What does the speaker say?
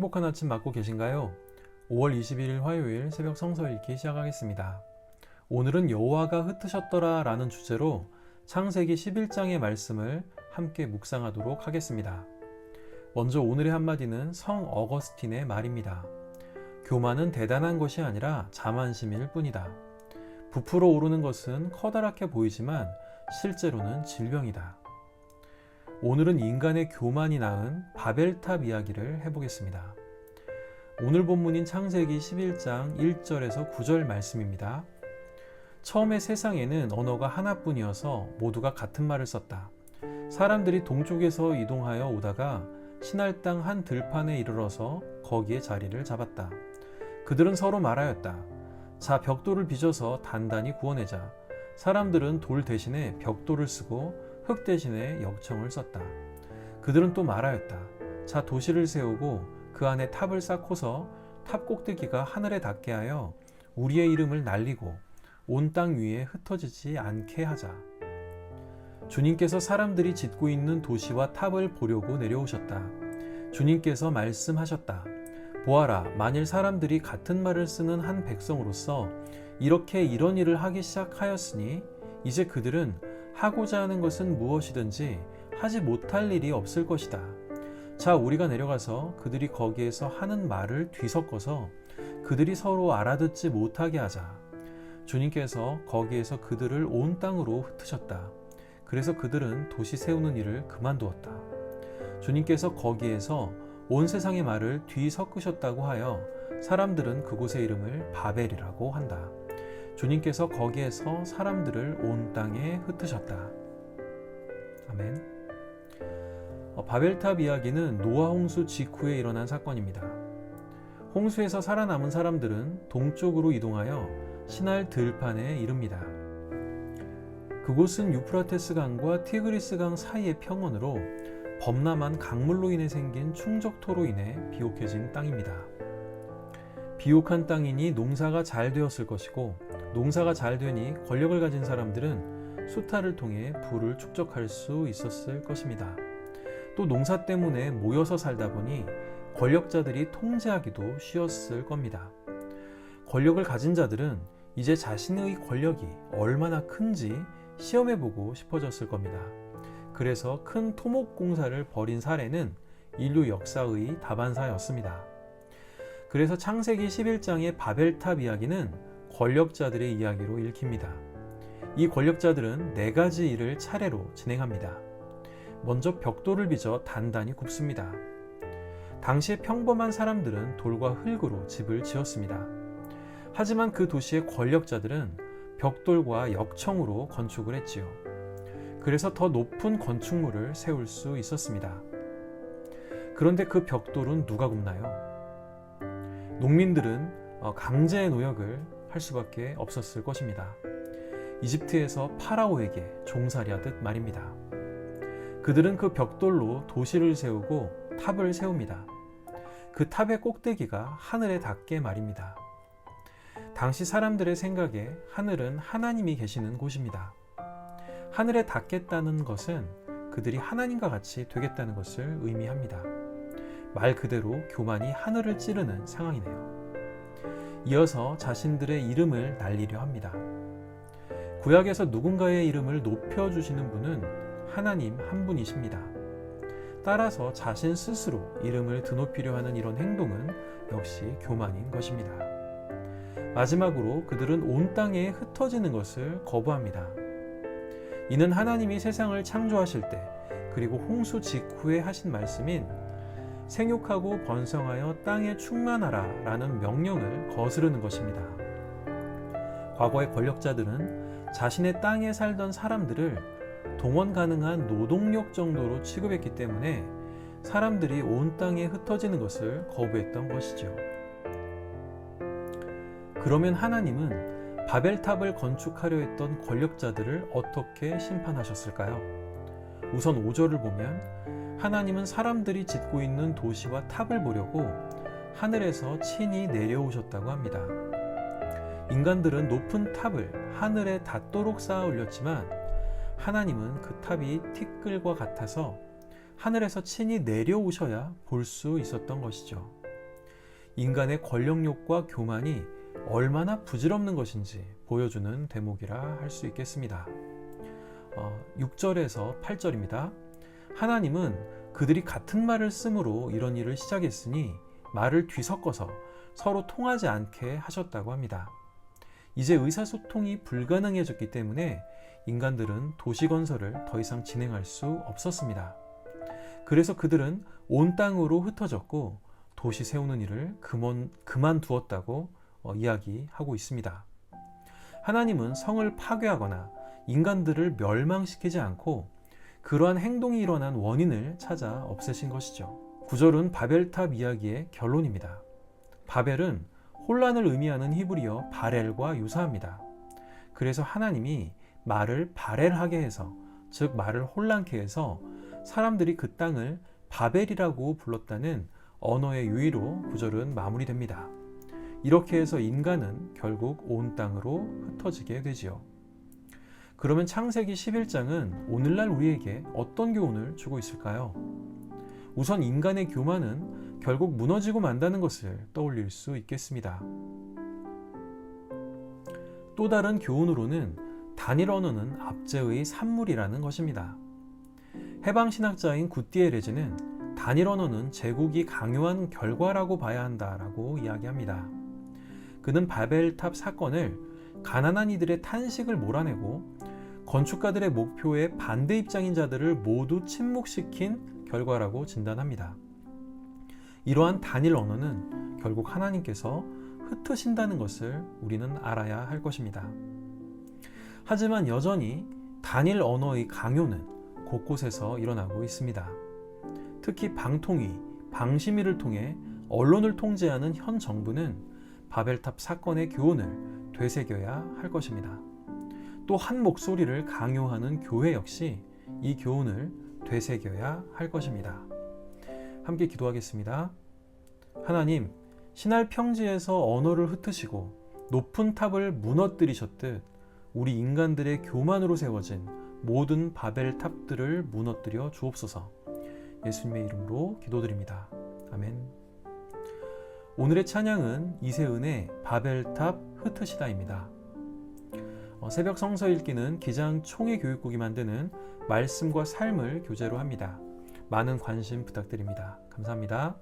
행복한 아침 맞고 계신가요? 5월 21일 화요일 새벽 성서 읽기 시작하겠습니다. 오늘은 여호와가 흩으셨더라 라는 주제로 창세기 11장의 말씀을 함께 묵상하도록 하겠습니다. 먼저 오늘의 한마디는 성 어거스틴의 말입니다. 교만은 대단한 것이 아니라 자만심일 뿐이다. 부풀어 오르는 것은 커다랗게 보이지만 실제로는 질병이다. 오늘은 인간의 교만이 낳은 바벨탑 이야기를 해보겠습니다. 오늘 본문인 창세기 11장 1절에서 9절 말씀입니다. 처음에 세상에는 언어가 하나뿐이어서 모두가 같은 말을 썼다. 사람들이 동쪽에서 이동하여 오다가 시날 땅 한 들판에 이르러서 거기에 자리를 잡았다. 그들은 서로 말하였다. 자, 벽돌을 빚어서 단단히 구워내자. 사람들은 돌 대신에 벽돌을 쓰고 흙 대신에 역청을 썼다. 그들은 또 말하였다. 자, 도시를 세우고 그 안에 탑을 쌓고서 탑 꼭대기가 하늘에 닿게 하여 우리의 이름을 날리고 온 땅 위에 흩어지지 않게 하자. 주님께서 사람들이 짓고 있는 도시와 탑을 보려고 내려오셨다. 주님께서 말씀하셨다. 보아라, 만일 사람들이 같은 말을 쓰는 한 백성으로서 이렇게 이런 일을 하기 시작하였으니 이제 그들은 하고자 하는 것은 무엇이든지 하지 못할 일이 없을 것이다. 자, 우리가 내려가서 그들이 거기에서 하는 말을 뒤섞어서 그들이 서로 알아듣지 못하게 하자. 주님께서 거기에서 그들을 온 땅으로 흩으셨다. 그래서 그들은 도시 세우는 일을 그만두었다. 주님께서 거기에서 온 세상의 말을 뒤섞으셨다고 하여 사람들은 그곳의 이름을 바벨이라고 한다. 주님께서 거기에서 사람들을 온 땅에 흩으셨다. 아멘. 바벨탑 이야기는 노아 홍수 직후에 일어난 사건입니다. 홍수에서 살아남은 사람들은 동쪽으로 이동하여 시날 들판에 이릅니다. 그곳은 유프라테스 강과 티그리스 강 사이의 평원으로 범람한 강물로 인해 생긴 충적토로 인해 비옥해진 땅입니다. 비옥한 땅이니 농사가 잘 되었을 것이고 농사가 잘 되니 권력을 가진 사람들은 수탈을 통해 부를 축적할 수 있었을 것입니다. 또 농사 때문에 모여서 살다 보니 권력자들이 통제하기도 쉬웠을 겁니다. 권력을 가진 자들은 이제 자신의 권력이 얼마나 큰지 시험해보고 싶어졌을 겁니다. 그래서 큰 토목 공사를 벌인 사례는 인류 역사의 다반사였습니다. 그래서 창세기 11장의 바벨탑 이야기는 권력자들의 이야기로 읽힙니다. 이 권력자들은 4가지 일을 차례로 진행합니다. 먼저 벽돌을 빚어 단단히 굽습니다. 당시의 평범한 사람들은 돌과 흙으로 집을 지었습니다. 하지만 그 도시의 권력자들은 벽돌과 역청으로 건축을 했지요. 그래서 더 높은 건축물을 세울 수 있었습니다. 그런데 그 벽돌은 누가 굽나요? 농민들은 강제의 노역을 할 수밖에 없었을 것입니다. 이집트에서 파라오에게 종살이하듯 말입니다. 그들은 그 벽돌로 도시를 세우고 탑을 세웁니다. 그 탑의 꼭대기가 하늘에 닿게 말입니다. 당시 사람들의 생각에 하늘은 하나님이 계시는 곳입니다. 하늘에 닿겠다는 것은 그들이 하나님과 같이 되겠다는 것을 의미합니다. 말 그대로 교만이 하늘을 찌르는 상황이네요. 이어서 자신들의 이름을 날리려 합니다. 구약에서 누군가의 이름을 높여주시는 분은 하나님 한 분이십니다. 따라서 자신 스스로 이름을 드높이려 하는 이런 행동은 역시 교만인 것입니다. 마지막으로 그들은 온 땅에 흩어지는 것을 거부합니다. 이는 하나님이 세상을 창조하실 때 그리고 홍수 직후에 하신 말씀인 생육하고 번성하여 땅에 충만하라 라는 명령을 거스르는 것입니다. 과거의 권력자들은 자신의 땅에 살던 사람들을 동원 가능한 노동력 정도로 취급했기 때문에 사람들이 온 땅에 흩어지는 것을 거부했던 것이죠. 그러면 하나님은 바벨탑을 건축하려 했던 권력자들을 어떻게 심판하셨을까요? 우선 5절을 보면 하나님은 사람들이 짓고 있는 도시와 탑을 보려고 하늘에서 친히 내려오셨다고 합니다. 인간들은 높은 탑을 하늘에 닿도록 쌓아 올렸지만 하나님은 그 탑이 티끌과 같아서 하늘에서 친히 내려오셔야 볼 수 있었던 것이죠. 인간의 권력욕과 교만이 얼마나 부질없는 것인지 보여주는 대목이라 할 수 있겠습니다. 6절에서 8절입니다. 하나님은 그들이 같은 말을 쓰므로 이런 일을 시작했으니 말을 뒤섞어서 서로 통하지 않게 하셨다고 합니다. 이제 의사소통이 불가능해졌기 때문에 인간들은 도시 건설을 더 이상 진행할 수 없었습니다. 그래서 그들은 온 땅으로 흩어졌고 도시 세우는 일을 그만두었다고 이야기하고 있습니다. 하나님은 성을 파괴하거나 인간들을 멸망시키지 않고 그러한 행동이 일어난 원인을 찾아 없애신 것이죠. 9절은 바벨탑 이야기의 결론입니다. 바벨은 혼란을 의미하는 히브리어 바렐과 유사합니다. 그래서 하나님이 말을 바렐하게 해서, 즉 말을 혼란케 해서 사람들이 그 땅을 바벨이라고 불렀다는 언어의 유의로 9절은 마무리됩니다. 이렇게 해서 인간은 결국 온 땅으로 흩어지게 되지요. 그러면 창세기 11장은 오늘날 우리에게 어떤 교훈을 주고 있을까요? 우선 인간의 교만은 결국 무너지고 만다는 것을 떠올릴 수 있겠습니다. 또 다른 교훈으로는 단일 언어는 압제의 산물이라는 것입니다. 해방신학자인 구티에레즈는 단일 언어는 제국이 강요한 결과라고 봐야 한다라고 이야기합니다. 그는 바벨탑 사건을 가난한 이들의 탄식을 몰아내고 건축가들의 목표에 반대 입장인 자들을 모두 침묵시킨 결과라고 진단합니다. 이러한 단일 언어는 결국 하나님께서 흩으신다는 것을 우리는 알아야 할 것입니다. 하지만 여전히 단일 언어의 강요는 곳곳에서 일어나고 있습니다. 특히 방통위, 방심위를 통해 언론을 통제하는 현 정부는 바벨탑 사건의 교훈을 되새겨야 할 것입니다. 또 한 목소리를 강요하는 교회 역시 이 교훈을 되새겨야 할 것입니다. 함께 기도하겠습니다. 하나님, 신할 평지에서 언어를 흩으시고 높은 탑을 무너뜨리셨듯 우리 인간들의 교만으로 세워진 모든 바벨탑들을 무너뜨려 주옵소서. 예수님의 이름으로 기도드립니다. 아멘. 오늘의 찬양은 이세은의 바벨탑 흩으시다입니다. 새벽 성서 읽기는 기장 총회 교육국이 만드는 말씀과 삶을 교재로 합니다. 많은 관심 부탁드립니다. 감사합니다.